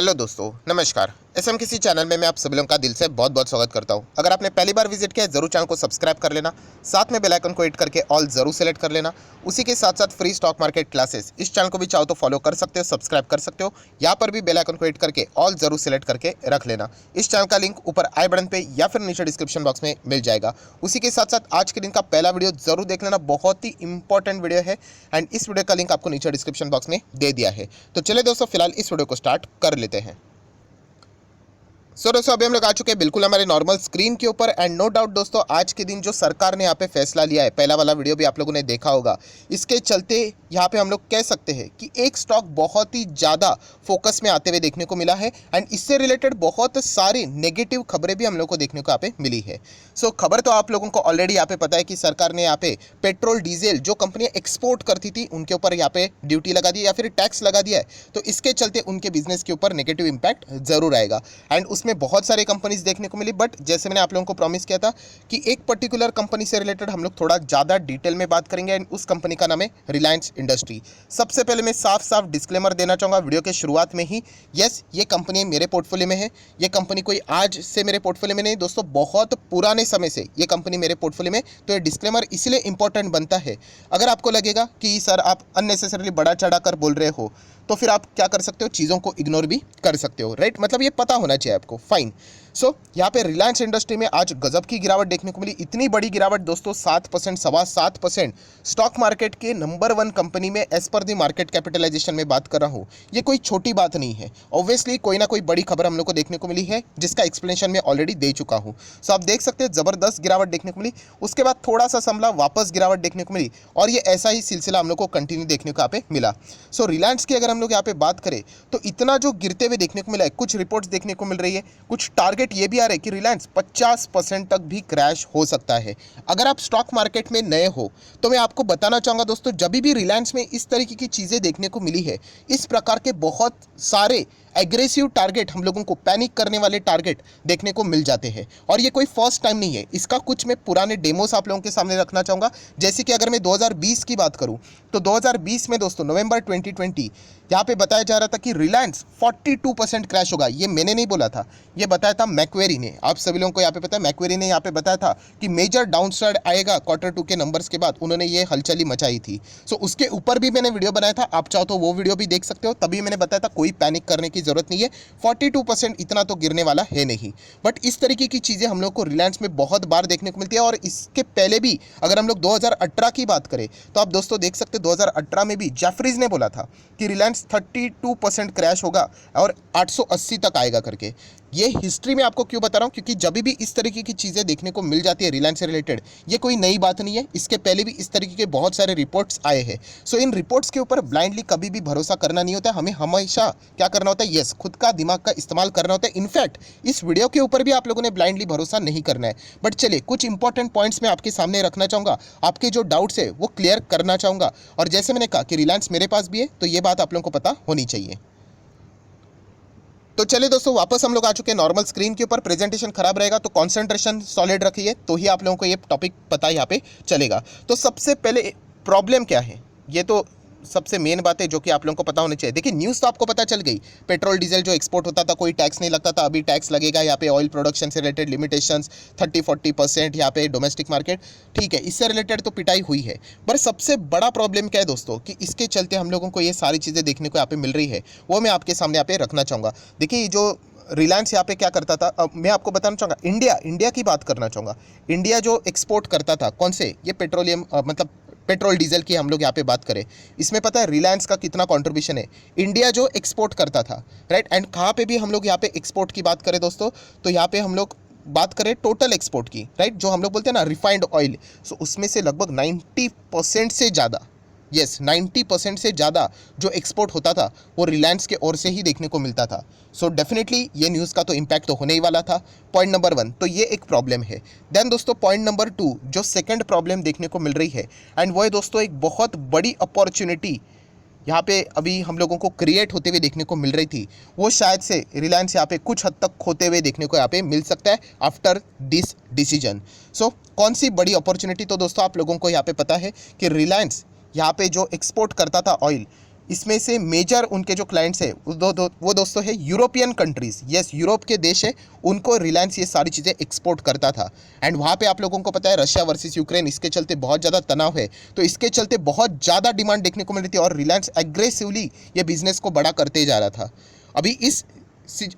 Hello दोस्तों, नमस्कार। SM किसी चैनल में मैं आप सभी लोगों का दिल से बहुत बहुत स्वागत करता हूं। अगर आपने पहली बार विजिट किया है जरूर चैनल को सब्सक्राइब कर लेना, साथ में बेल आइकन को हिट करके ऑल जरूर सेलेक्ट कर लेना। उसी के साथ साथ फ्री स्टॉक मार्केट क्लासेस इस चैनल को भी चाहो तो फॉलो कर सकते हो, सब्सक्राइब कर सकते हो। यहाँ पर भी बेल आइकन को हिट करके ऑल जरूर सेलेक्ट करके रख लेना। इस चैनल का लिंक ऊपर आई बटन पे या फिर नीचे डिस्क्रिप्शन बॉक्स में मिल जाएगा। उसी के साथ साथ आज के दिन का पहला वीडियो जरूर देख लेना, बहुत ही इंपॉर्टेंट वीडियो है एंड इस वीडियो का लिंक आपको नीचे डिस्क्रिप्शन बॉक्स में दे दिया है। तो चलिए दोस्तों, फिलहाल इस वीडियो को स्टार्ट कर लेते हैं। दोस्तों अभी हम लोग आ चुके हैं बिल्कुल हमारे नॉर्मल स्क्रीन के ऊपर एंड नो डाउट दोस्तों, आज के दिन जो सरकार ने यहाँ पे फैसला लिया है, पहला वाला वीडियो भी आप लोगों ने देखा होगा। इसके चलते यहाँ पे हम लोग कह सकते हैं कि एक स्टॉक बहुत ही ज़्यादा फोकस में आते हुए देखने को मिला है एंड इससे रिलेटेड बहुत सारी नेगेटिव खबरें भी हम लोग को देखने को यहाँ पे मिली है। खबर तो आप लोगों को ऑलरेडी यहाँ पे पता है कि सरकार ने यहाँ पे पेट्रोल डीजल जो कंपनियाँ एक्सपोर्ट करती थी उनके ऊपर यहाँ पे ड्यूटी लगा दी या फिर टैक्स लगा दिया है। तो इसके चलते उनके बिजनेस के ऊपर नेगेटिव इंपैक्ट जरूर आएगा एंड उसमें बहुत सारे कंपनीज देखने को मिली। बट जैसे मैंने आप लोगों को प्रॉमिस किया था कि एक पर्टिकुलर कंपनी से रिलेटेड हम लोग थोड़ा ज़्यादा डिटेल में बात करेंगे एंड उस कंपनी का नाम है रिलायंस इंडस्ट्री। सबसे पहले मैं साफ साफ डिस्क्लेमर देना चाहूँगा वीडियो के शुरुआत में ही, यस ये कंपनी मेरे पोर्टफोलियो में है। ये कंपनी कोई आज से मेरे पोर्टफोलियो में नहीं दोस्तों, बहुत पुराने समय से ये कंपनी मेरे पोर्टफोलियो में। तो ये डिस्क्लेमर इसलिए इंपॉर्टेंट बनता है, अगर आपको लगेगा कि सर आप अननेसेसरली बड़ा चढ़ा कर बोल रहे हो तो फिर आप क्या कर सकते हो, चीज़ों को इग्नोर भी कर सकते हो, राइट। मतलब ये पता होना चाहिए आपको, फाइन। यहाँ पे रिलायंस इंडस्ट्री में आज गजब की गिरावट देखने को मिली। इतनी बड़ी गिरावट दोस्तों, 7%, 7.25% स्टॉक मार्केट के नंबर 1 कंपनी में एज पर दी मार्केट कैपिटलाइजेशन में बात कर रहा हूँ। ये कोई छोटी बात नहीं है। ऑब्वियसली कोई ना कोई बड़ी खबर हम लोग को देखने को मिली है जिसका एक्सप्लेनेशन मैं ऑलरेडी दे चुका हूँ। आप देख सकते हैं जबरदस्त गिरावट देखने को मिली, उसके बाद थोड़ा सा संभला, वापस गिरावट देखने को मिली और ये ऐसा ही सिलसिला हम लोग को कंटिन्यू देखने को यहाँ पे मिला। रिलायंस की अगर हम लोग यहाँ पे बात करें तो इतना जो गिरते हुए देखने को मिला है, कुछ रिपोर्ट्स देखने को मिल रही है, कुछ टारगेट ये भी आ रहे हैं कि रिलायंस 50% तक भी क्रैश हो सकता है। अगर आप स्टॉक मार्केट में नए हो तो मैं आपको बताना चाहूँगा दोस्तों, जब भी रिलायंस में इस तरीके की चीज़ें देखने को मिली है, इस प्रकार के बहुत सारे एग्रेसिव टारगेट, हम लोगों को पैनिक करने वाले टारगेट देखने को मिल जाते हैं और ये कोई फर्स्ट टाइम नहीं है। इसका कुछ मैं पुराने डेमोस आप लोगों के सामने रखना चाहूँगा। जैसे कि अगर मैं 2020 की बात करूँ तो 2020 में दोस्तों नवंबर 2020 यहाँ पे बताया जा रहा था कि रिलायंस 42% क्रैश होगा। ये मैंने नहीं बोला था, ये बताया था मैक्वेरी ने। आप सभी लोगों को यहाँ पे पता है, मैक्वेरी ने यहाँ पे बताया था कि मेजर डाउनसाइड आएगा Q2 के नंबर्स के बाद। उन्होंने ये हलचली मचाई थी। उसके ऊपर भी मैंने वीडियो बनाया था, आप चाहो तो वो वीडियो भी देख सकते हो। तभी मैंने बताया था कोई पैनिक करने की जरूरत नहीं है, 42% इतना तो गिरने वाला है नहीं। बट इस तरीके की चीज़ें हम लोग को रिलायंस में बहुत बार देखने को मिलती है और इसके पहले भी अगर हम लोग 2018 की बात करें तो आप दोस्तों देख सकते हैं 2018 में भी जेफरीज ने बोला था कि रिलायंस 32% क्रैश होगा और 880 तक आएगा करके। ये हिस्ट्री में आपको क्यों बता रहा हूँ, क्योंकि जब भी इस तरीके की चीज़ें देखने को मिल जाती है रिलायंस से रिलेटेड, ये कोई नई बात नहीं है। इसके पहले भी इस तरीके के बहुत सारे रिपोर्ट्स आए हैं। इन रिपोर्ट्स के ऊपर ब्लाइंडली कभी भी भरोसा करना नहीं होता। हमें हमेशा क्या करना होता है, यस खुद का दिमाग का इस्तेमाल करना होता है। इनफैक्ट इस वीडियो के ऊपर भी आप लोगों ने ब्लाइंडली भरोसा नहीं करना है। बट चलिए, कुछ इंपॉर्टेंट पॉइंट्स मैं आपके सामने रखना चाहूँगा, आपके जो डाउट्स है वो क्लियर करना चाहूँगा। और जैसे मैंने कहा कि रिलायंस मेरे पास भी है, तो ये बात आप लोगों को पता होनी चाहिए। तो चलिए दोस्तों, वापस हम लोग आ चुके हैं नॉर्मल स्क्रीन के ऊपर। प्रेजेंटेशन खराब रहेगा तो कंसंट्रेशन सॉलिड रखिए, तो ही आप लोगों को ये टॉपिक पता यहाँ पे चलेगा। तो सबसे पहले प्रॉब्लम क्या है, ये तो सबसे मेन बात है जो कि आप लोगों को पता होनी चाहिए। देखिए, न्यूज़ तो आपको पता चल गई, पेट्रोल डीजल जो एक्सपोर्ट होता था कोई टैक्स नहीं लगता था, अभी टैक्स लगेगा। यहाँ पे ऑयल प्रोडक्शन से रिलेटेड लिमिटेशंस 30-40% यहाँ पे डोमेस्टिक मार्केट, ठीक है, इससे रिलेटेड तो पिटाई हुई है। पर सबसे बड़ा प्रॉब्लम क्या है दोस्तों, कि इसके चलते हम लोगों को ये सारी चीज़ें देखने को यहाँ पे मिल रही है, वो मैं आपके सामने यहाँ पे रखना चाहूँगा। देखिए, जो रिलायंस यहाँ पे क्या करता था, मैं आपको बताना चाहूँगा, इंडिया की बात करना चाहूँगा। इंडिया जो एक्सपोर्ट करता था कौन से, ये पेट्रोलियम मतलब पेट्रोल डीजल की हम लोग यहाँ पे बात करें, इसमें पता है रिलायंस का कितना कंट्रीब्यूशन है। इंडिया जो एक्सपोर्ट करता था, राइट, एंड कहाँ पे भी हम लोग यहाँ पे एक्सपोर्ट की बात करें दोस्तों, तो यहाँ पे हम लोग बात करें टोटल एक्सपोर्ट की, राइट, जो हम लोग बोलते हैं ना रिफाइंड ऑयल, उसमें से लगभग 90% से ज़्यादा, यस 90% से ज़्यादा जो एक्सपोर्ट होता था वो रिलायंस के ओर से ही देखने को मिलता था। डेफिनेटली ये न्यूज़ का तो इम्पैक्ट तो होने ही वाला था। पॉइंट नंबर 1 तो ये एक प्रॉब्लम है। देन दोस्तों पॉइंट नंबर 2 जो सेकंड प्रॉब्लम देखने को मिल रही है, एंड वो है दोस्तों एक बहुत बड़ी अपॉर्चुनिटी यहाँ पे अभी हम लोगों को क्रिएट होते हुए देखने को मिल रही थी, वो शायद से रिलायंस यहाँ पे कुछ हद तक खोते हुए देखने को यहाँ पे मिल सकता है आफ्टर दिस डिसीजन। कौन सी बड़ी अपॉर्चुनिटी, तो दोस्तों आप लोगों को यहाँ पे पता है कि रिलायंस यहाँ पे जो एक्सपोर्ट करता था ऑयल, इसमें से मेजर उनके जो क्लाइंट्स है वो दोस्तों है यूरोपियन कंट्रीज़। यस, यूरोप के देश है, उनको रिलायंस ये सारी चीज़ें एक्सपोर्ट करता था। एंड वहाँ पे आप लोगों को पता है रशिया वर्सेस यूक्रेन, इसके चलते बहुत ज़्यादा तनाव है, तो इसके चलते बहुत ज़्यादा डिमांड देखने को मिल रही थी और रिलायंस एग्रेसिवली ये बिजनेस को बड़ा करते जा रहा था। अभी इस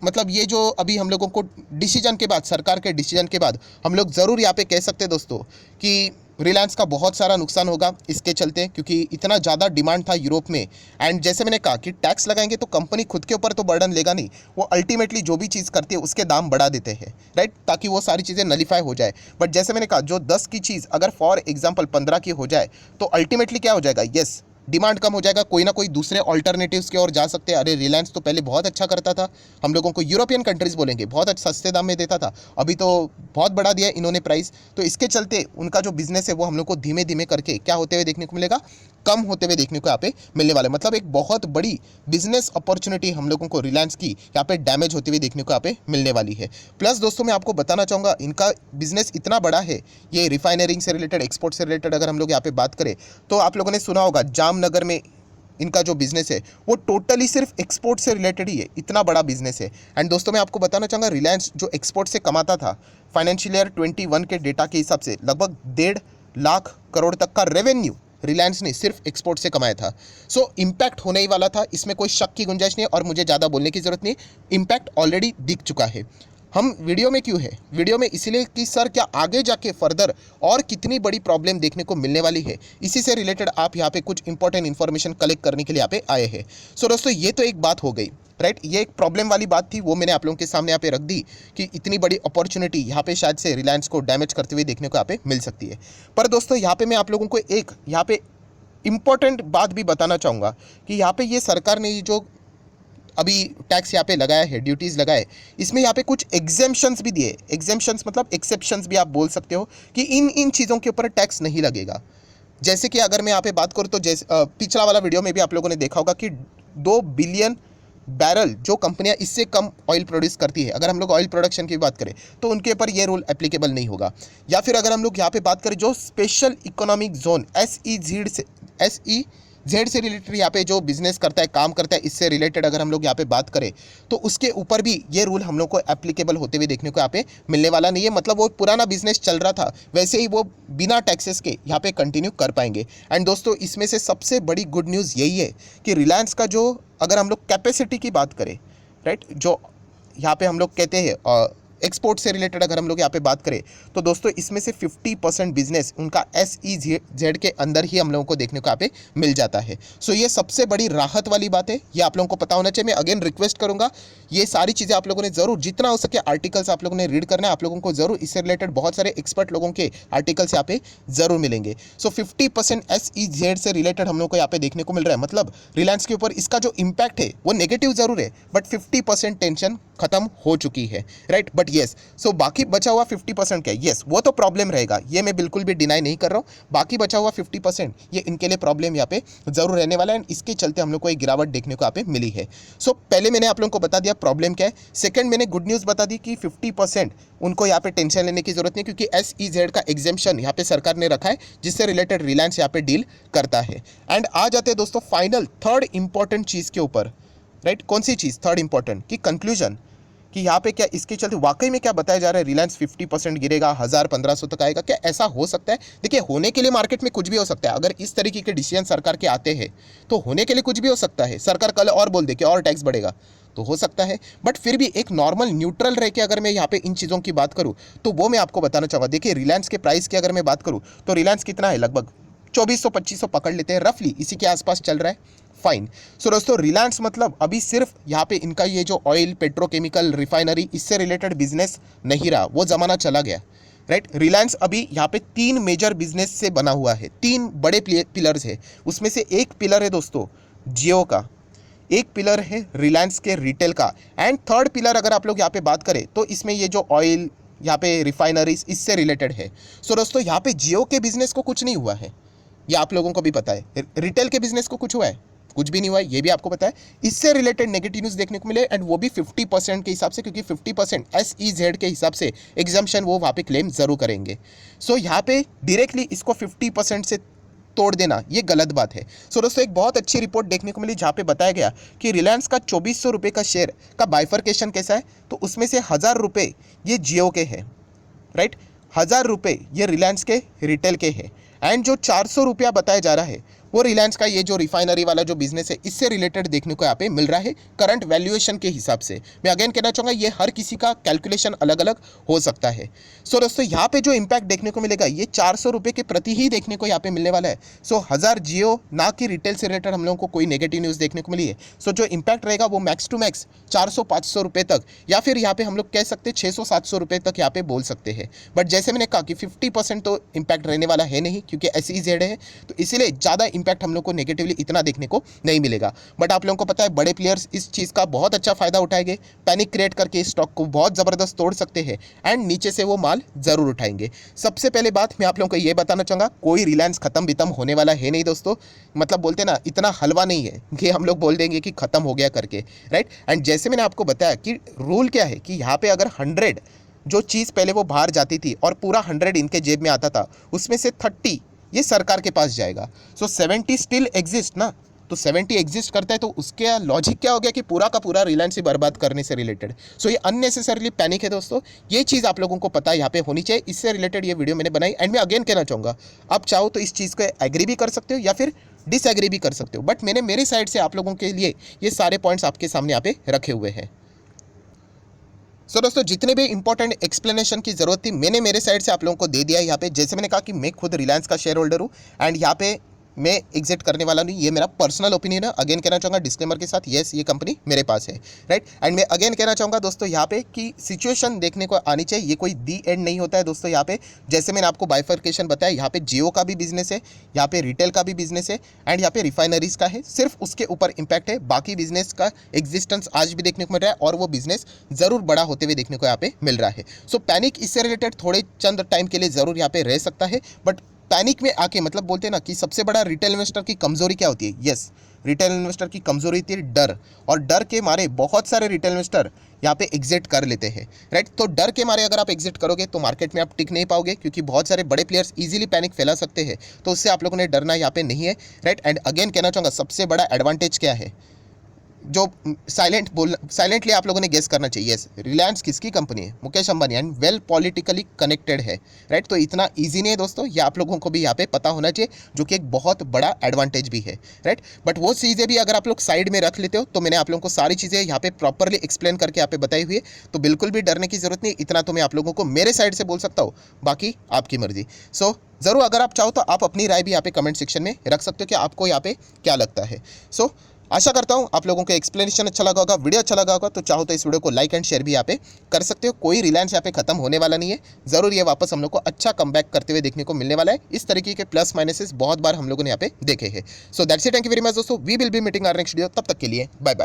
मतलब ये जो अभी हम लोगों को डिसीजन के बाद, सरकार के डिसीजन के बाद, हम लोग ज़रूर यहाँ पे कह सकते हैं दोस्तों कि रिलायंस का बहुत सारा नुकसान होगा इसके चलते, क्योंकि इतना ज़्यादा डिमांड था यूरोप में। एंड जैसे मैंने कहा कि टैक्स लगाएंगे तो कंपनी खुद के ऊपर तो बर्डन लेगा नहीं, वो अल्टीमेटली जो भी चीज़ करती है उसके दाम बढ़ा देते हैं, राइट, ताकि वो सारी चीज़ें नलीफाई हो जाए। बट जैसे मैंने कहा जो 10 की चीज़ अगर फॉर एग्जाम्पल 15 की हो जाए तो अल्टीमेटली क्या हो जाएगा, यस, डिमांड कम हो जाएगा, कोई ना कोई दूसरे ऑल्टरनेटिव्स की ओर जा सकते हैं। अरे रिलायंस तो पहले बहुत अच्छा करता था, हम लोगों को यूरोपियन कंट्रीज़ बोलेंगे, बहुत सस्ते दाम में देता था, अभी तो बहुत बढ़ा दिया इन्होंने प्राइस, तो इसके चलते उनका जो बिजनेस है वो हम लोग को धीमे धीमे करके क्या होते हुए देखने को मिलेगा, कम होते हुए देखने को यहाँ पे मिलने वाला है। मतलब एक बहुत बड़ी बिजनेस अपॉर्चुनिटी हम लोगों को रिलायंस की यहाँ पे डैमेज होते हुए देखने को यहाँ पे मिलने वाली है। प्लस दोस्तों मैं आपको बताना चाहूँगा इनका बिजनेस इतना बड़ा है, ये रिफाइनरिंग से रिलेटेड, एक्सपोर्ट से रिलेटेड अगर हम लोग यहाँ पे बात करें तो आप लोगों ने सुना होगा जामनगर में इनका जो बिजनेस है वो टोटली सिर्फ एक्सपोर्ट से रिलेटेड ही है, इतना बड़ा बिजनेस है। एंड दोस्तों मैं आपको बताना चाहूँगा रिलायंस जो एक्सपोर्ट से कमाता था फाइनेंशियल ईयर 21 के डेटा के हिसाब से लगभग 1.5 लाख करोड़ तक का रेवेन्यू रिलायंस ने सिर्फ एक्सपोर्ट से कमाया था। सो इम्पैक्ट होने ही वाला था, इसमें कोई शक की गुंजाइश नहीं है और मुझे ज़्यादा बोलने की ज़रूरत नहीं, इम्पैक्ट ऑलरेडी दिख चुका है। हम वीडियो में क्यों है, वीडियो में इसलिए कि सर क्या आगे जाके फर्दर और कितनी बड़ी प्रॉब्लम देखने को मिलने वाली है, इसी से रिलेटेड आप यहाँ पे कुछ इंपॉर्टेंट इन्फॉर्मेशन कलेक्ट करने के लिए यहाँ पे आए हैं। सो दोस्तों ये तो एक बात हो गई, राइट, ये एक प्रॉब्लम वाली बात थी, वो मैंने आप लोगों के सामने यहाँ पे रख दी कि इतनी बड़ी अपॉर्चुनिटी यहाँ पे शायद से रिलायंस को डैमेज करते हुए देखने को यहाँ पे मिल सकती है। पर दोस्तों यहाँ पे मैं आप लोगों को एक यहाँ पे इम्पॉर्टेंट बात भी बताना चाहूँगा कि यहाँ पे ये सरकार ने जो अभी टैक्स यहाँ पे लगाया है, ड्यूटीज़ लगाए, इसमें यहाँ पे कुछ एग्जेम्पशंस भी दिए। एग्जेम्पशंस मतलब एक्सेप्शंस भी आप बोल सकते हो कि इन चीज़ों के ऊपर टैक्स नहीं लगेगा। जैसे कि अगर मैं यहाँ पे बात करूँ तो जैसे पिछला वाला वीडियो में भी आप लोगों ने देखा होगा कि 2 बिलियन बैरल जो कंपनियां इससे कम ऑयल प्रोड्यूस करती है, अगर हम लोग ऑयल प्रोडक्शन की बात करें तो उनके ऊपर ये रूल एप्लीकेबल नहीं होगा। या फिर अगर हम लोग यहाँ पे बात करें जो स्पेशल इकोनॉमिक जोन SEZ से रिलेटेड यहाँ पे जो बिजनेस करता है, काम करता है, इससे रिलेटेड अगर हम लोग यहाँ पे बात करें तो उसके ऊपर भी ये रूल हम लोग को एप्लीकेबल होते हुए देखने को यहाँ पे मिलने वाला नहीं है। मतलब वो पुराना बिजनेस चल रहा था वैसे ही वो बिना टैक्सेस के यहाँ पे कंटिन्यू कर पाएंगे। एंड दोस्तों इसमें से सबसे बड़ी गुड न्यूज़ यही है कि रिलायंस का जो अगर हम लोग कैपेसिटी की बात करें, राइट, जो यहाँ पे हम लोग कहते हैं एक्सपोर्ट से रिलेटेड अगर हम लोग यहाँ पे बात करें तो दोस्तों इसमें से 50% बिजनेस उनका SEZ के अंदर ही हम लोगों को देखने को यहाँ पे मिल जाता है। सो ये सबसे बड़ी राहत वाली बात है, ये आप लोगों को पता होना चाहिए। मैं अगेन रिक्वेस्ट करूँगा ये सारी चीज़ें आप लोगों ने ज़रूर जितना हो सके आर्टिकल्स आप लोगों ने रीड करना है, आप लोगों को ज़रूर इससे रिलेटेड बहुत सारे एक्सपर्ट लोगों के आर्टिकल्स यहाँ पे ज़रूर मिलेंगे। सो 50% SEZ से रिलेटेड हम लोग को यहाँ पे देखने को मिल रहा है, मतलब रिलायंस के ऊपर इसका जो इम्पैक्ट है वो नेगेटिव ज़रूर है बट 50% टेंशन खत्म हो चुकी है, राइट। बट येस, सो बाकी बचा हुआ 50% क्या है, येस वो तो प्रॉब्लम रहेगा, ये मैं बिल्कुल भी डिनाई नहीं कर रहा हूँ। बाकी बचा हुआ 50% ये इनके लिए प्रॉब्लम यहाँ पे जरूर रहने वाला है एंड इसके चलते हम लोग को एक गिरावट देखने को यहाँ पे मिली है। सो पहले मैंने आप लोगों को बता दिया प्रॉब्लम क्या है, सेकंड मैंने गुड न्यूज़ बता दी कि 50% उनको यहाँ पे टेंशन लेने की जरूरत नहीं, क्योंकि SEZ का एग्जेम्पशन यहाँ पे सरकार ने रखा है जिससे रिलेटेड रिलायंस यहाँ पे डील करता है। एंड आ जाते हैं दोस्तों फाइनल थर्ड इंपॉर्टेंट चीज़ के ऊपर, राइट। कौन सी चीज़ थर्ड इंपॉर्टेंट की कंक्लूजन, कि यहाँ पे क्या इसके चलते वाकई में क्या बताया जा रहा है, रिलायंस 50% गिरेगा, 1000-1500 तक आएगा, क्या ऐसा हो सकता है? देखिए होने के लिए मार्केट में कुछ भी हो सकता है, अगर इस तरीके के डिसीजन सरकार के आते हैं तो होने के लिए कुछ भी हो सकता है। सरकार कल और बोल दे कि और टैक्स बढ़ेगा तो हो सकता है, बट फिर भी एक नॉर्मल न्यूट्रल रह के अगर मैं यहाँ पे इन चीज़ों की बात करूँ तो वो मैं आपको बताना चाहूँगा। देखिए रिलायंस के प्राइस की अगर मैं बात करूँ तो रिलायंस कितना है, लगभग 2400-2500 पकड़ लेते हैं, रफली इसी के आसपास चल रहा है, फाइन। सो दोस्तों रिलायंस मतलब अभी सिर्फ यहाँ पे इनका ये जो ऑयल, पेट्रोकेमिकल, रिफाइनरी इससे रिलेटेड बिजनेस नहीं रहा, वो ज़माना चला गया, राइट। रिलायंस अभी यहाँ पे 3 मेजर बिजनेस से बना हुआ है, 3 बड़े पिलर्स है, उसमें से एक पिलर है दोस्तों जियो का, एक पिलर है रिलायंस के रिटेल का, एंड थर्ड पिलर अगर आप लोग यहाँ पे बात करें तो इसमें ये जो ऑयल, यहाँ पे रिफाइनरीज इससे रिलेटेड है। सो दोस्तों यहाँ पे जियो के बिजनेस को कुछ नहीं हुआ है, ये आप लोगों को भी पता है। रिटेल के बिजनेस को कुछ हुआ है, कुछ भी नहीं हुआ है, ये भी आपको पता है। इससे रिलेटेड नेगेटिव न्यूज़ देखने को मिले एंड वो भी 50% के हिसाब से, क्योंकि 50% SEZ के हिसाब से एग्जाम्पशन वो वहाँ पे क्लेम जरूर करेंगे। सो यहाँ पे डायरेक्टली इसको 50% से तोड़ देना ये गलत बात है। सो दोस्तों एक बहुत अच्छी रिपोर्ट देखने को मिली जहाँ पे बताया गया कि रिलायंस का 2400 रुपये का शेयर का बाइफर्केशन कैसा है, तो उसमें से 1000 रुपये ये जियो के हैं, राइट। 1000 रुपये ये रिलायंस के रिटेल के हैं, एंड जो 400 रुपया बताया जा रहा है वो रिलायंस का ये जो रिफाइनरी वाला जो बिजनेस है इससे रिलेटेड देखने को यहाँ पे मिल रहा है करंट वैल्यूएशन के हिसाब से। मैं अगेन कहना चाहूँगा ये हर किसी का कैलकुलेशन अलग अलग हो सकता है। सो दोस्तों यहाँ पे जो इम्पैक्ट देखने को मिलेगा ये 400 रुपये के प्रति ही देखने को यहाँ पे मिलने वाला है। सो 1000 जियो, ना कि रिटेल से रिलेटेड हम लोगों को कोई नेगेटिव न्यूज़ देखने को मिली है। सो जो इम्पैक्ट रहेगा वो मैक्स टू मैक्स 400-500 रुपये तक, या फिर यहाँ पे हम लोग कह सकते हैं 600-700 रुपये तक यहाँ पे बोल सकते हैं। बट जैसे मैंने कहा कि 50% तो इम्पैक्ट रहने वाला है नहीं, क्योंकि SEZ है, तो इसीलिए ज़्यादा इम्पैक्ट हम लोग को नेगेटिवली इतना देखने को नहीं मिलेगा। बट आप लोगों को पता है बड़े प्लेयर्स इस चीज़ का बहुत अच्छा फायदा उठाएंगे, पैनिक क्रिएट करके इस स्टॉक को बहुत ज़बरदस्त तोड़ सकते हैं, एंड नीचे से वो माल ज़रूर उठाएंगे। सबसे पहले बात मैं आप लोगों को ये बताना चाहूँगा, कोई रिलायंस खत्म बितम होने वाला है नहीं दोस्तों। मतलब बोलते ना, इतना हलवा नहीं है कि हम लोग बोल देंगे कि खत्म हो गया करके, राइट। एंड जैसे मैंने आपको बताया कि रूल क्या है कि यहाँ पे अगर 100 जो चीज़ पहले वो बाहर जाती थी और पूरा 100 इनके जेब में आता था, उसमें से 30 ये सरकार के पास जाएगा। सो 70 स्टिल एग्जिस्ट ना, तो 70 एग्जिस्ट करता है, तो उसके लॉजिक क्या हो गया कि पूरा का पूरा रिलायंस ही बर्बाद करने से रिलेटेड। सो ये अननेसेसरली पैनिक है दोस्तों, ये चीज़ आप लोगों को पता यहाँ पे होनी चाहिए। इससे रिलेटेड ये वीडियो मैंने बनाई, एंड मैं अगेन कहना चाहूँगा, आप चाहो तो इस चीज़ को एग्री भी कर सकते हो या फिर डिसएग्री भी कर सकते हो, बट मैंने मेरी साइड से आप लोगों के लिए ये सारे पॉइंट्स आपके सामने यहाँ पे रखे हुए हैं। सो दोस्तों जितने भी इंपॉर्टेंट एक्सप्लेनेशन की जरूरत थी मैंने मेरे साइड से आप लोगों को दे दिया है। यहाँ पे जैसे मैंने कहा कि मैं खुद रिलायंस का शेयर होल्डर हूँ, एंड यहाँ पे मैं एग्जिट करने वाला नहीं, ये मेरा पर्सनल ओपिनियन है। अगेन कहना चाहूँगा डिस्क्लेमर के साथ, येस ये कंपनी मेरे पास है, राइट। एंड मैं अगेन कहना चाहूँगा दोस्तों यहाँ पे कि सिचुएशन देखने को आनी चाहिए, ये कोई दी एंड नहीं होता है दोस्तों। यहाँ पे जैसे मैंने आपको बाइफर्केशन बताया, यहाँ पे जियो का भी बिजनेस है, यहाँ पे रिटेल का भी बिजनेस है, एंड यहाँ पे रिफाइनरीज का है, सिर्फ उसके ऊपर इंपैक्ट है। बाकी बिजनेस का एग्जिस्टेंस आज भी देखने को मिल रहा है, और वो बिजनेस ज़रूर बड़ा होते हुए देखने को यहाँ पे मिल रहा है। सो पैनिक इससे रिलेटेड थोड़े चंद टाइम के लिए ज़रूर यहाँ पे रह सकता है, बट पैनिक में आके मतलब बोलते हैं ना कि सबसे बड़ा रिटेल इन्वेस्टर की कमजोरी क्या होती है, यस रिटेल इन्वेस्टर की कमजोरी होती है डर, और डर के मारे बहुत सारे रिटेल इन्वेस्टर यहाँ पे एग्जिट कर लेते हैं, राइट। तो डर के मारे अगर आप एग्जिट करोगे तो मार्केट में आप टिक नहीं पाओगे, क्योंकि बहुत सारे बड़े प्लेयर्स इजीली पैनिक फैला सकते हैं, तो उससे आप लोगों ने डरना यहाँ पे नहीं है, राइट। एंड अगेन कहना चाहूँगा सबसे बड़ा एडवांटेज क्या है, जो साइलेंटली आप लोगों ने गेस करना चाहिए, यस रिलायंस किसकी कंपनी है, Mukesh Ambani, and well politically connected है, राइट। तो इतना इजी नहीं है दोस्तों, ये आप लोगों को भी यहाँ पे पता होना चाहिए, जो कि एक बहुत बड़ा एडवांटेज भी है, राइट। बट वो चीज़ें भी अगर आप लोग साइड में रख लेते हो, तो मैंने आप लोगों को सारी चीज़ें यहाँ पे प्रॉपरली एक्सप्लेन करके यहाँ पे बताई हुई है, तो बिल्कुल भी डरने की जरूरत नहीं। इतना तो मैं आप लोगों को मेरे साइड से बोल सकता हूँ, बाकी आपकी मर्जी। सो ज़रूर अगर आप चाहो तो आप अपनी राय भी यहाँ पे कमेंट सेक्शन में रख सकते हो कि आपको यहाँ पे क्या लगता है। सो आशा करता हूं आप लोगों को एक्सप्लेनेशन अच्छा लगा होगा, वीडियो अच्छा लगा होगा, तो चाहो तो इस वीडियो को लाइक एंड शेयर भी यहाँ पे कर सकते हो। कोई रिलायंस यहाँ पे खत्म होने वाला नहीं है, जरूर ये वापस हम लोग को अच्छा कमबैक करते हुए देखने को मिलने वाला है। इस तरीके के प्लस माइनसेस बहुत बार हम लोगों ने यहाँ पे देखे हैं। So that's it, thank you very much दोस्तों, we will be meeting our next video, तब तक के लिए बाय बाय।